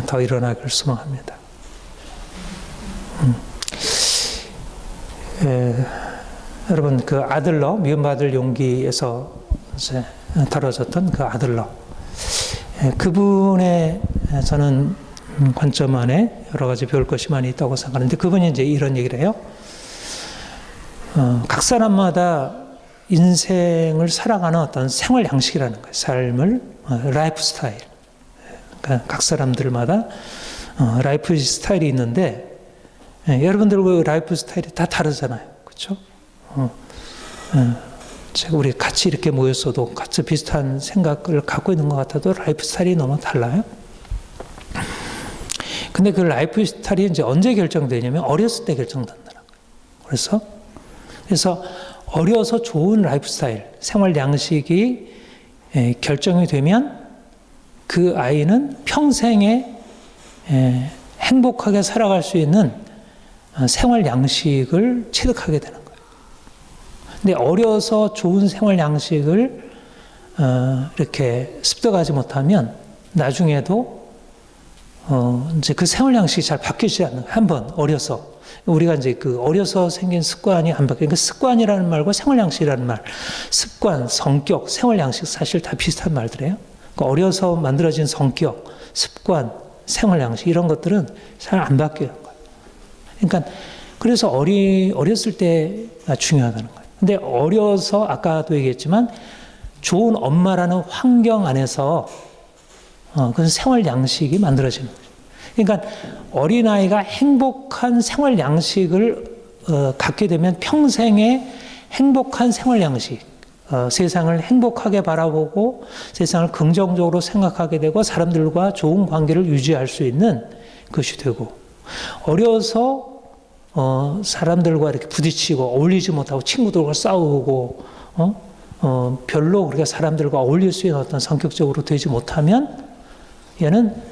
더 일어나길 소망합니다. 여러분, 그 아들러, 미움받을 용기에서 이제 다뤄졌던 그 아들러, 그분의 저는 관점 안에 여러 가지 배울 것이 많이 있다고 생각하는데, 그분이 이제 이런 얘기를 해요. 각 사람마다 인생을 살아가는 어떤 생활 양식이라는 거예요. 삶을, 라이프 스타일. 그러니까 각 사람들마다 라이프 스타일이 있는데, 여러분들 그 라이프 스타일이 다 다르잖아요. 그렇죠? 우리 같이 이렇게 모였어도 같이 비슷한 생각을 갖고 있는 것 같아도 라이프 스타일이 너무 달라요. 근데 그 라이프 스타일이 이제 언제 결정되냐면 어렸을 때 결정된다는 거예요. 그래서 어려서 좋은 라이프 스타일, 생활 양식이 결정이 되면 그 아이는 평생에 행복하게 살아갈 수 있는 생활 양식을 체득하게 되는 거예요. 근데 어려서 좋은 생활 양식을 이렇게 습득하지 못하면 나중에도 이제 그 생활 양식이 잘 바뀌지 않는 거예요. 한번 어려서. 우리가 이제 그 어려서 생긴 습관이 안 바뀌어요. 그러니까 습관이라는 말과 생활 양식이라는 말, 습관, 성격, 생활 양식 사실 다 비슷한 말들이에요. 그러니까 어려서 만들어진 성격, 습관, 생활 양식 이런 것들은 잘 안 바뀌는 거예요. 그러니까 그래서 어렸을 때가 중요하다는 거예요. 근데 어려서 아까도 얘기했지만 좋은 엄마라는 환경 안에서 그런 생활 양식이 만들어지는 거죠. 그러니까 어린아이가 행복한 생활 양식을 갖게 되면 평생에 행복한 생활 양식, 세상을 행복하게 바라보고 세상을 긍정적으로 생각하게 되고 사람들과 좋은 관계를 유지할 수 있는 것이 되고, 어려서 사람들과 이렇게 부딪히고 어울리지 못하고 친구들과 싸우고 별로 우리가 사람들과 어울릴 수 있는 어떤 성격적으로 되지 못하면 얘는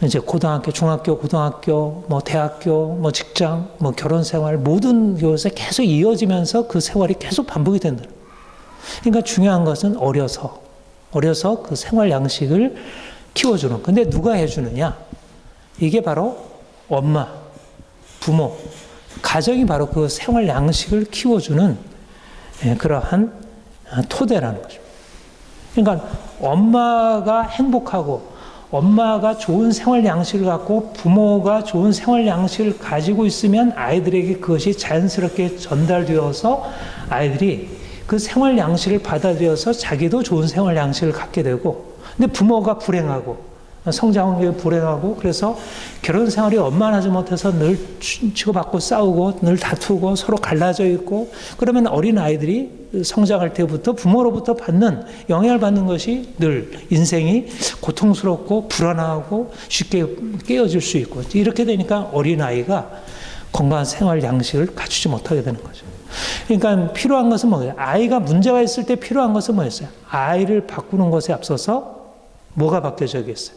이제 고등학교, 중학교, 고등학교, 대학교, 직장, 결혼 생활 모든 것에 계속 이어지면서 그 생활이 계속 반복이 된다. 그러니까 중요한 것은 어려서 그 생활 양식을 키워주는. 근데 누가 해주느냐? 이게 바로 엄마, 부모, 가정이 바로 그 생활 양식을 키워주는 그러한 토대라는 거죠. 그러니까 엄마가 행복하고 엄마가 좋은 생활 양식을 갖고 부모가 좋은 생활 양식을 가지고 있으면 아이들에게 그것이 자연스럽게 전달되어서 아이들이 그 생활 양식을 받아들여서 자기도 좋은 생활 양식을 갖게 되고, 근데 부모가 불행하고 성장 환경이 불행하고 그래서 결혼 생활이 원만하지 못해서 늘 치고받고 싸우고 늘 다투고 서로 갈라져 있고, 그러면 어린 아이들이 성장할 때부터 부모로부터 받는 영향을 받는 것이 늘 인생이 고통스럽고 불안하고 쉽게 깨어질 수 있고, 이렇게 되니까 어린 아이가 건강한 생활 양식을 갖추지 못하게 되는 거죠. 그러니까 필요한 것은 뭐예요? 아이가 문제가 있을 때 필요한 것은 뭐였어요? 아이를 바꾸는 것에 앞서서 뭐가 바뀌어져야겠어요?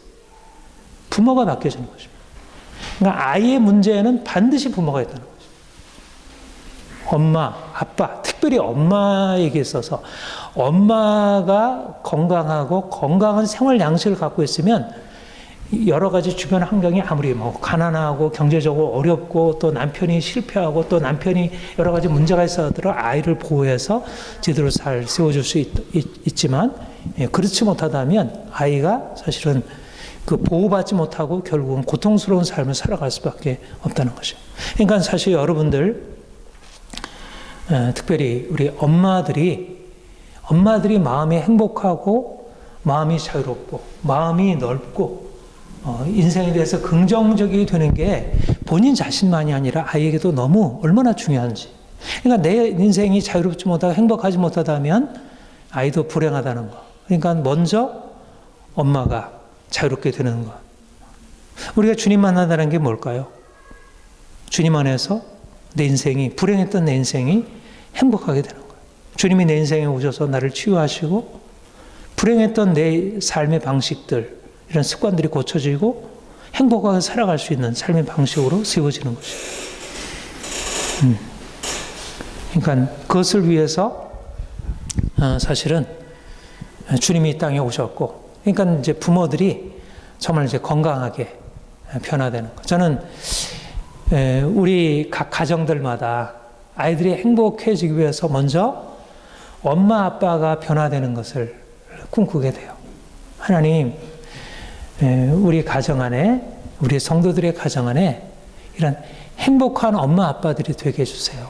부모가 바뀌어지는 거죠. 그러니까 아이의 문제에는 반드시 부모가 있다는 거죠. 엄마, 아빠, 특별히 엄마에게 있어서 엄마가 건강하고 건강한 생활 양식을 갖고 있으면 여러 가지 주변 환경이 아무리 뭐 가난하고 경제적으로 어렵고 또 남편이 실패하고 또 남편이 여러 가지 문제가 있어 하더라도 아이를 보호해서 제대로 잘 세워줄 수 있지만 그렇지 못하다면 아이가 사실은 그 보호받지 못하고 결국은 고통스러운 삶을 살아갈 수밖에 없다는 것이죠. 그러니까 사실 여러분들 특별히 우리 엄마들이 마음이 행복하고 마음이 자유롭고 마음이 넓고 인생에 대해서 긍정적이 되는 게 본인 자신만이 아니라 아이에게도 너무 얼마나 중요한지. 그러니까 내 인생이 자유롭지 못하고 행복하지 못하다면 아이도 불행하다는 거. 그러니까 먼저 엄마가 자유롭게 되는 것. 우리가 주님 만난다는 게 뭘까요? 주님 안에서 내 인생이, 불행했던 내 인생이 행복하게 되는 거예요. 주님이 내 인생에 오셔서 나를 치유하시고 불행했던 내 삶의 방식들, 이런 습관들이 고쳐지고 행복하게 살아갈 수 있는 삶의 방식으로 세워지는 것이죠. 그러니까 그것을 위해서 사실은 주님이 이 땅에 오셨고, 그러니까 이제 부모들이 정말 이제 건강하게 변화되는 것. 저는 우리 각 가정들마다 아이들이 행복해지기 위해서 먼저 엄마 아빠가 변화되는 것을 꿈꾸게 돼요. 하나님, 우리 가정 안에, 우리 성도들의 가정 안에 이런 행복한 엄마 아빠들이 되게 해주세요.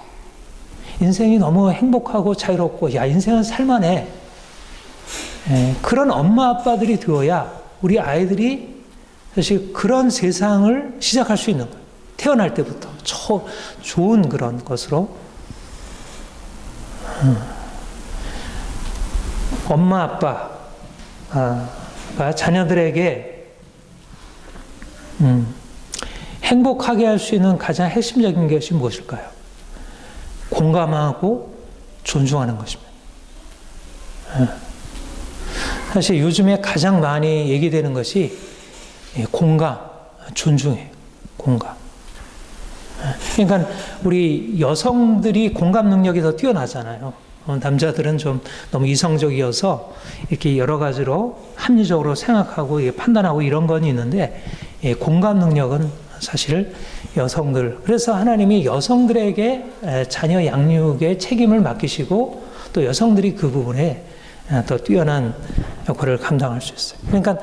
인생이 너무 행복하고 자유롭고 야 인생은 살만해. 그런 엄마 아빠들이 되어야 우리 아이들이 사실 그런 세상을 시작할 수 있는 거예요. 태어날 때부터 좋은 그런 것으로 엄마 아빠가 자녀들에게 행복하게 할 수 있는 가장 핵심적인 것이 무엇일까요? 공감하고 존중하는 것입니다. 사실 요즘에 가장 많이 얘기되는 것이 공감, 존중이에요. 공감. 그러니까 우리 여성들이 공감 능력이 더 뛰어나잖아요. 남자들은 좀 너무 이성적이어서 이렇게 여러 가지로 합리적으로 생각하고 판단하고 이런 건 있는데 공감 능력은 사실 여성들. 그래서 하나님이 여성들에게 자녀 양육의 책임을 맡기시고 또 여성들이 그 부분에 더 뛰어난 역할을 감당할 수 있어요. 그러니까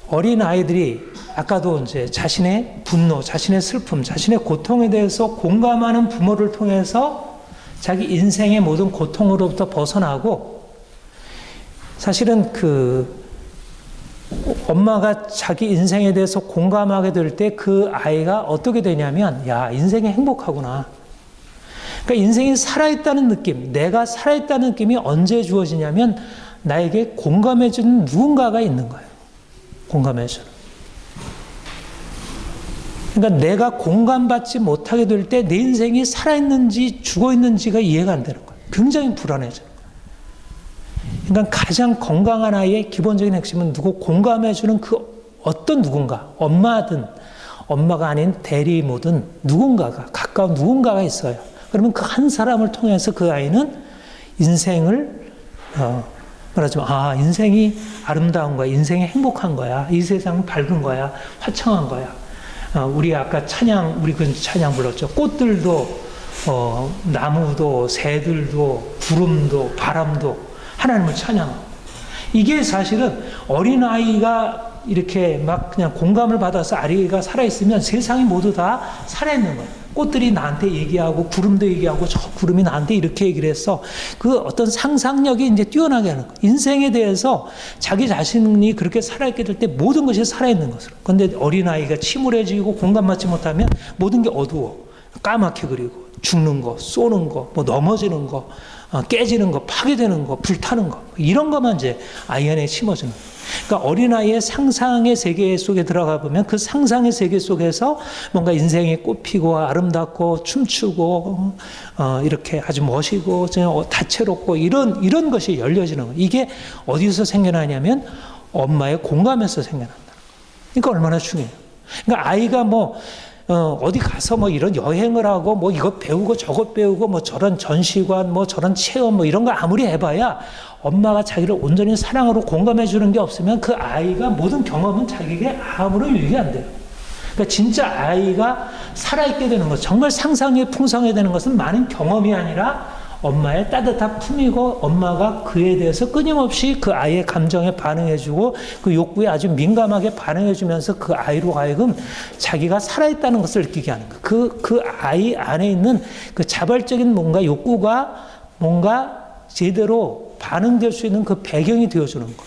어린 아이들이 아까도 이제 자신의 분노, 자신의 슬픔, 자신의 고통에 대해서 공감하는 부모를 통해서 자기 인생의 모든 고통으로부터 벗어나고 사실은 그 엄마가 자기 인생에 대해서 공감하게 될 때 그 아이가 어떻게 되냐면 야 인생이 행복하구나. 그러니까 인생이 살아있다는 느낌, 내가 살아있다는 느낌이 언제 주어지냐면 나에게 공감해주는 누군가가 있는 거예요. 공감해주는. 그러니까 내가 공감받지 못하게 될 때 내 인생이 살아있는지 죽어있는지가 이해가 안 되는 거예요. 굉장히 불안해져요. 그러니까 가장 건강한 아이의 기본적인 핵심은 공감해주는 그 어떤 누군가, 엄마든 엄마가 아닌 대리모든 누군가가, 가까운 누군가가 있어요. 그러면 그 한 사람을 통해서 그 아이는 인생을 말하자면 인생이 아름다운 거야, 인생이 행복한 거야, 이 세상은 밝은 거야, 화창한 거야. 우리 아까 우리 그 찬양 불렀죠. 꽃들도 나무도 새들도 구름도 바람도 하나님을 찬양하고. 이게 사실은 어린아이가 이렇게 막 그냥 공감을 받아서 아이가 살아있으면 세상이 모두 다 살아있는 거예요. 꽃들이 나한테 얘기하고 구름도 얘기하고 저 구름이 나한테 이렇게 얘기를 했어. 그 어떤 상상력이 이제 뛰어나게 하는 거예요. 인생에 대해서 자기 자신이 그렇게 살아있게 될 때 모든 것이 살아있는 것으로. 그런데 어린아이가 침울해지고 공감받지 못하면 모든 게 어두워. 까맣게 그리고 죽는 거, 쏘는 거, 뭐 넘어지는 거, 깨지는 거, 파괴되는 거, 불타는 거 이런 것만 이제 아이 안에 심어주는 거예요. 그러니까 어린아이의 상상의 세계 속에 들어가 보면 그 상상의 세계 속에서 뭔가 인생이 꽃피고 아름답고 춤추고 이렇게 아주 멋이고 다채롭고 이런 것이 열려지는 거예요. 이게 어디서 생겨나냐면 엄마의 공감에서 생겨난다. 그러니까 얼마나 중요해요. 그러니까 아이가 어디 가서 뭐 이런 여행을 하고 뭐 이것 배우고 저것 배우고 뭐 저런 전시관 뭐 저런 체험 뭐 이런 거 아무리 해봐야 엄마가 자기를 온전히 사랑으로 공감해 주는 게 없으면 그 아이가 모든 경험은 자기에게 아무런 유익이 안 돼요. 그러니까 진짜 아이가 살아있게 되는 것, 정말 상상이 풍성해야 되는 것은 많은 경험이 아니라 엄마의 따뜻한 품이고 엄마가 그에 대해서 끊임없이 그 아이의 감정에 반응해주고 그 욕구에 아주 민감하게 반응해주면서 그 아이로 하여금 자기가 살아있다는 것을 느끼게 하는 것. 그 아이 안에 있는 그 자발적인 뭔가 욕구가 뭔가 제대로 반응될 수 있는 그 배경이 되어주는 것.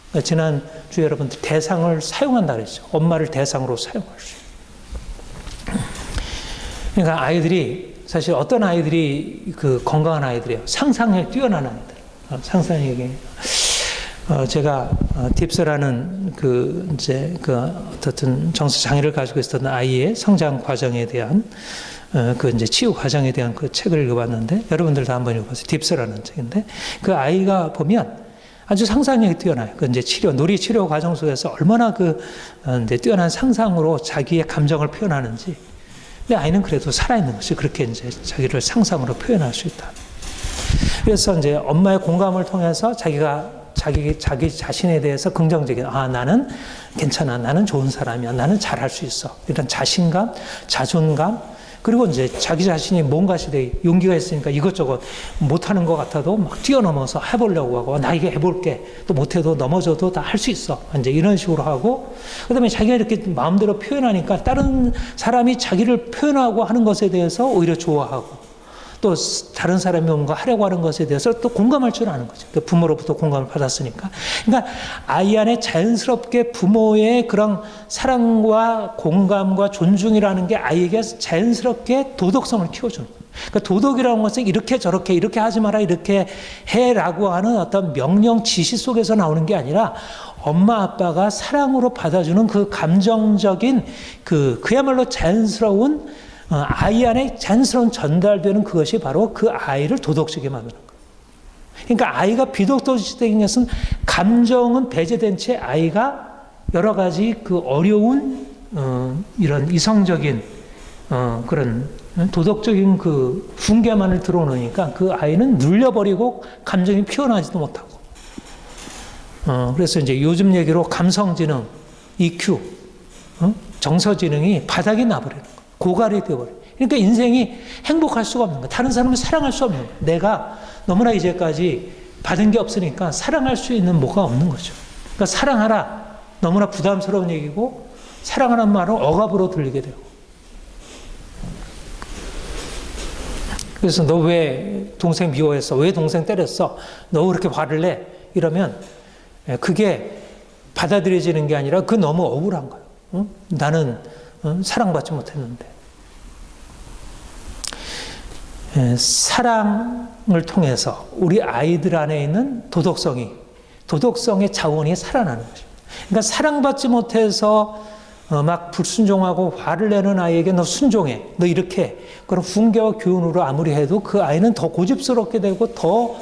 그러니까 지난주에 여러분들 대상을 사용한다 그랬죠. 엄마를 대상으로 사용할 수 있는. 그러니까 아이들이 사실 어떤 아이들이 그 건강한 아이들이에요. 상상력이 뛰어난 아이들. 상상력이. 제가 딥스라는 어떻든 정서 장애를 가지고 있었던 아이의 성장 과정에 대한 치유 과정에 대한 그 책을 읽어봤는데 여러분들도 한번 읽어보세요. 딥스라는 책인데 그 아이가 보면 아주 상상력이 뛰어나요. 놀이 치료 과정 속에서 얼마나 뛰어난 상상으로 자기의 감정을 표현하는지. 근데 아이는 그래도 살아있는 것이 그렇게 자기를 상상으로 표현할 수 있다. 그래서 엄마의 공감을 통해서 자기 자신에 대해서 긍정적인, 나는 괜찮아. 나는 좋은 사람이야. 나는 잘할 수 있어. 이런 자신감, 자존감, 그리고 자기 자신이 뭔가 시대에 용기가 있으니까 이것저것 못하는 것 같아도 막 뛰어넘어서 해보려고 하고, 나 이게 해볼게. 또 못해도 넘어져도 다 할 수 있어. 이런 식으로 하고, 그 다음에 자기가 이렇게 마음대로 표현하니까 다른 사람이 자기를 표현하고 하는 것에 대해서 오히려 좋아하고, 또 다른 사람이 뭔가 하려고 하는 것에 대해서 또 공감할 줄 아는 거죠. 부모로부터 공감을 받았으니까. 그러니까 아이 안에 자연스럽게 부모의 그런 사랑과 공감과 존중이라는 게 아이에게 자연스럽게 도덕성을 키워주는 거예요. 그러니까 도덕이라는 것은 이렇게 저렇게 이렇게 하지 마라 이렇게 해라고 하는 어떤 명령 지시 속에서 나오는 게 아니라 엄마 아빠가 사랑으로 받아주는 그 감정적인 그야말로 자연스러운 아이 안에 자연스러운 전달되는 그것이 바로 그 아이를 도덕적이게 만드는 거예요. 그러니까 아이가 비도덕적인 것은 감정은 배제된 채 아이가 여러 가지 어려운 이런 이성적인 그런 도덕적인 훈계만을 들어놓으니까 그 아이는 눌려버리고 감정이 피어나지도 못하고. 그래서 요즘 얘기로 감성지능, EQ, 정서지능이 바닥이 나버리는 거예요. 고갈이 되어버려요. 그러니까 인생이 행복할 수가 없는 거예요. 다른 사람을 사랑할 수 없는 거예요. 내가 너무나 이제까지 받은 게 없으니까 사랑할 수 있는 뭐가 없는 거죠. 그러니까 사랑하라. 너무나 부담스러운 얘기고 사랑하라는 말은 억압으로 들리게 되고. 그래서 너 왜 동생 미워했어? 왜 동생 때렸어? 너 그렇게 화를 내? 이러면 그게 받아들여지는 게 아니라 너무 억울한 거예요. 응? 나는 사랑받지 못했는데. 사랑을 통해서 우리 아이들 안에 있는 도덕성의 자원이 살아나는 거죠. 그러니까 사랑받지 못해서 막 불순종하고 화를 내는 아이에게 너 순종해. 너 이렇게. 그런 훈계와 교훈으로 아무리 해도 그 아이는 더 고집스럽게 되고 더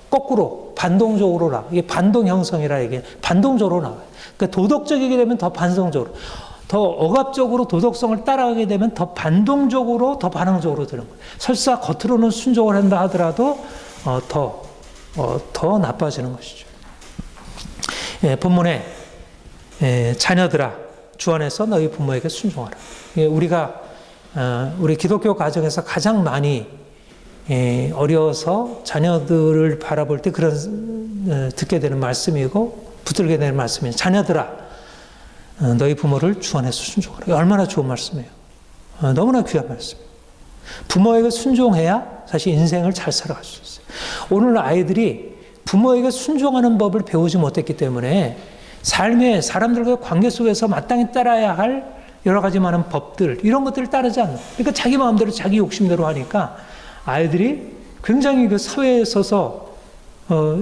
거꾸로 반동적으로 나와. 이게 반동 형성이라 이게 반동적으로 나와요. 그러니까 도덕적이게 되면 더 반성적으로. 더 억압적으로 도덕성을 따라가게 되면 더 반동적으로 더 반응적으로 되는 거예요. 설사 겉으로는 순종을 한다 하더라도 더 나빠지는 것이죠. 본문에 자녀들아 주 안에서 너희 부모에게 순종하라. 우리 기독교 가정에서 가장 많이 어려워서 자녀들을 바라볼 때 듣게 되는 말씀이고 붙들게 되는 말씀이에요. 자녀들아 너희 부모를 주 안에서 순종하라. 얼마나 좋은 말씀이에요. 너무나 귀한 말씀이에요. 부모에게 순종해야 사실 인생을 잘 살아갈 수 있어요. 오늘 아이들이 부모에게 순종하는 법을 배우지 못했기 때문에 삶의 사람들과의 관계 속에서 마땅히 따라야 할 여러 가지 많은 법들 이런 것들을 따르지 않는. 그러니까 자기 마음대로 자기 욕심대로 하니까 아이들이 굉장히 사회에 서서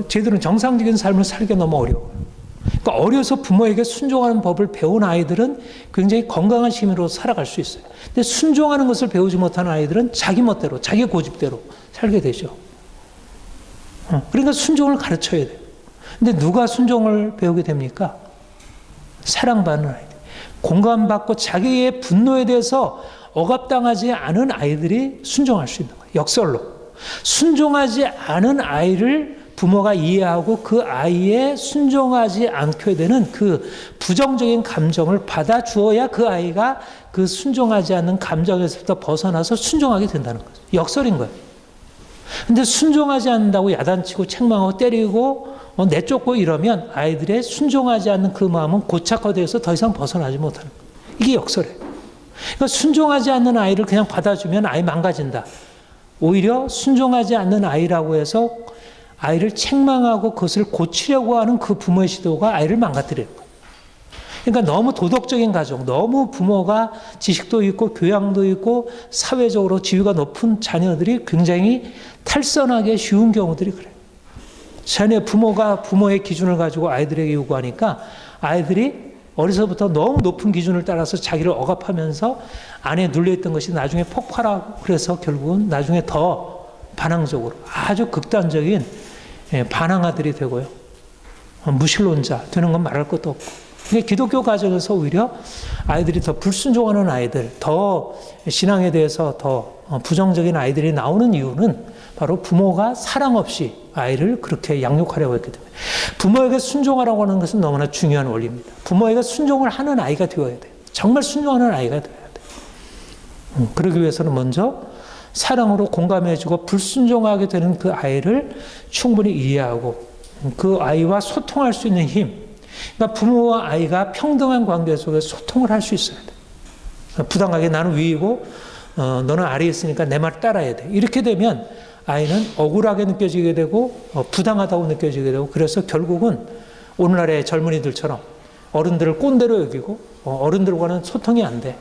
제대로 정상적인 삶을 살기가 너무 어려워요. 그러니까 어려서 부모에게 순종하는 법을 배운 아이들은 굉장히 건강한 시민으로 살아갈 수 있어요. 근데 순종하는 것을 배우지 못하는 아이들은 자기 멋대로, 자기 고집대로 살게 되죠. 그러니까 순종을 가르쳐야 돼요. 근데 누가 순종을 배우게 됩니까? 사랑받는 아이들. 공감받고 자기의 분노에 대해서 억압당하지 않은 아이들이 순종할 수 있는 거예요. 역설로. 순종하지 않은 아이를 부모가 이해하고 그 아이의 순종하지 않게 되는 그 부정적인 감정을 받아주어야 그 아이가 그 순종하지 않는 감정에서부터 벗어나서 순종하게 된다는 거죠. 역설인 거예요. 근데 순종하지 않는다고 야단치고 책망하고 때리고 내쫓고 이러면 아이들의 순종하지 않는 그 마음은 고착화되어서 더 이상 벗어나지 못하는 거예요. 이게 역설이에요. 그러니까 순종하지 않는 아이를 그냥 받아주면 아이 망가진다. 오히려 순종하지 않는 아이라고 해서 아이를 책망하고 그것을 고치려고 하는 그 부모의 시도가 아이를 망가뜨리는 거예요. 그러니까 너무 도덕적인 가정, 너무 부모가 지식도 있고 교양도 있고 사회적으로 지위가 높은 자녀들이 굉장히 탈선하기 쉬운 경우들이 그래요. 부모가 부모의 기준을 가지고 아이들에게 요구하니까 아이들이 어려서부터 너무 높은 기준을 따라서 자기를 억압하면서 안에 눌려있던 것이 나중에 폭발하고 그래서 결국은 나중에 더 반항적으로 아주 극단적인 반항아들이 되고요. 무신론자 되는 건 말할 것도 없고. 근데 기독교 가정에서 오히려 아이들이 더 불순종하는 아이들, 더 신앙에 대해서 더 부정적인 아이들이 나오는 이유는 바로 부모가 사랑 없이 아이를 그렇게 양육하려고 했기 때문에. 부모에게 순종하라고 하는 것은 너무나 중요한 원리입니다. 부모에게 순종을 하는 아이가 되어야 돼요. 정말 순종하는 아이가 되어야 돼요. 그러기 위해서는 먼저 사랑으로 공감해주고 불순종하게 되는 그 아이를 충분히 이해하고 그 아이와 소통할 수 있는 힘. 그러니까 부모와 아이가 평등한 관계 속에서 소통을 할 수 있어야 돼. 부당하게 나는 위이고 너는 아래에 있으니까 내 말 따라야 돼. 이렇게 되면 아이는 억울하게 느껴지게 되고 부당하다고 느껴지게 되고 그래서 결국은 오늘날의 젊은이들처럼 어른들을 꼰대로 여기고 어른들과는 소통이 안 돼.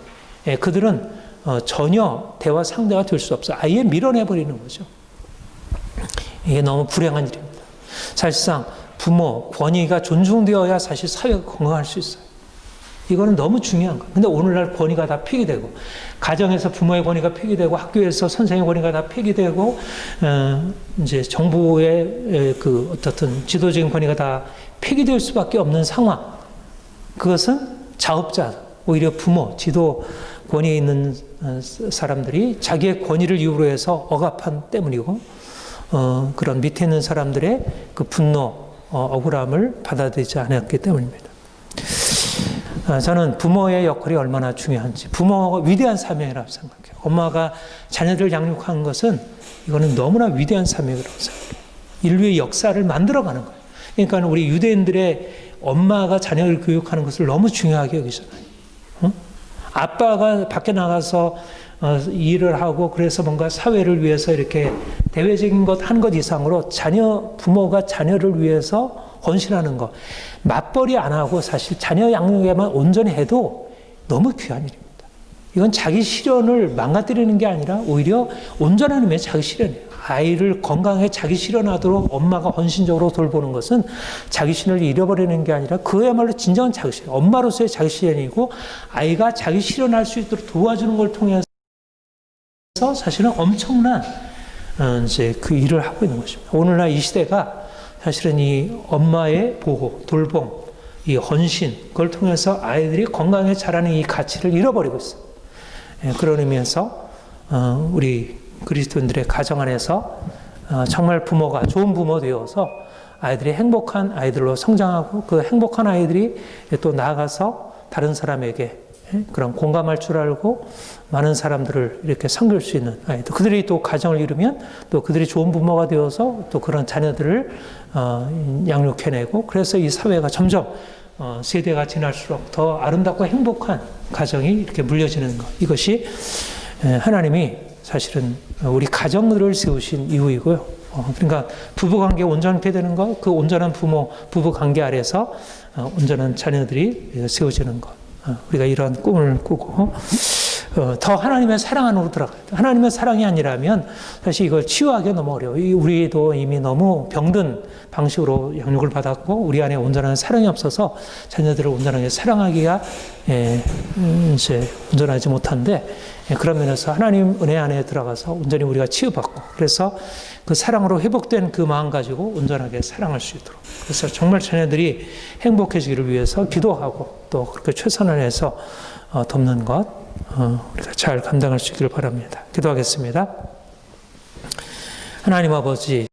그들은 전혀 대화 상대가 될 수 없어. 아예 밀어내버리는 거죠. 이게 너무 불행한 일입니다. 사실상 부모, 권위가 존중되어야 사실 사회가 건강할 수 있어요. 이거는 너무 중요한 거예요. 근데 오늘날 권위가 다 폐기되고, 가정에서 부모의 권위가 폐기되고, 학교에서 선생의 권위가 다 폐기되고, 이제 정부의 그 어떻든 지도적인 권위가 다 폐기될 수밖에 없는 상황. 그것은 자업자, 오히려 부모, 지도 권위에 있는 사람들이 자기의 권위를 이유로 해서 억압한 때문이고, 그런 밑에 있는 사람들의 그 분노, 억울함을 받아들이지 않았기 때문입니다. 저는 부모의 역할이 얼마나 중요한지, 부모가 위대한 사명이라고 생각해요. 엄마가 자녀들 양육하는 것은 이거는 너무나 위대한 사명이라고 생각해요. 인류의 역사를 만들어가는 거예요. 그러니까 우리 유대인들의 엄마가 자녀를 교육하는 것을 너무 중요하게 여기잖아요. 아빠가 밖에 나가서 일을 하고 그래서 뭔가 사회를 위해서 이렇게 대외적인 것 한 것 이상으로 부모가 자녀를 위해서 헌신하는 것, 맞벌이 안 하고 사실 자녀 양육에만 온전히 해도 너무 귀한 일입니다. 이건 자기 실현을 망가뜨리는 게 아니라 오히려 온전한 의미의 자기 실현이에요. 아이를 건강하게 자기 실현하도록 엄마가 헌신적으로 돌보는 것은 자기 실현을 잃어버리는 게 아니라 그야말로 진정한 자기 실현, 엄마로서의 자기 실현이고 아이가 자기 실현할 수 있도록 도와주는 걸 통해서 사실은 엄청난 이제 그 일을 하고 있는 것입니다. 오늘날 이 시대가 사실은 이 엄마의 보호, 돌봄, 이 헌신, 그걸 통해서 아이들이 건강하게 자라는 이 가치를 잃어버리고 있어요. 그런 의미에서 우리 그리스도인들의 가정 안에서 정말 부모가 좋은 부모 되어서 아이들이 행복한 아이들로 성장하고 그 행복한 아이들이 또 나아가서 다른 사람에게 그런 공감할 줄 알고 많은 사람들을 이렇게 섬길 수 있는 아이들. 그들이 또 가정을 이루면 또 그들이 좋은 부모가 되어서 또 그런 자녀들을 양육해내고 그래서 이 사회가 점점 세대가 지날수록 더 아름답고 행복한 가정이 이렇게 물려지는 것. 이것이 하나님이 사실은 우리 가정들을 세우신 이유이고요. 그러니까 부부관계 온전하게 되는 것, 그 온전한 부부관계 아래서 온전한 자녀들이 세워지는 것. 우리가 이런 꿈을 꾸고 더 하나님의 사랑 안으로 들어가야 돼. 하나님의 사랑이 아니라면 사실 이걸 치유하기 너무 어려워요. 우리도 이미 너무 병든 방식으로 양육을 받았고 우리 안에 온전한 사랑이 없어서 자녀들을 온전하게 사랑하기가 이제 온전하지 못한데 그런 면에서 하나님 은혜 안에 들어가서 온전히 우리가 치유받고 그래서 그 사랑으로 회복된 그 마음 가지고 온전하게 사랑할 수 있도록 그래서 정말 자녀들이 행복해지기를 위해서 기도하고 또 그렇게 최선을 해서 돕는 것 우리가 잘 감당할 수 있기를 바랍니다. 기도하겠습니다. 하나님 아버지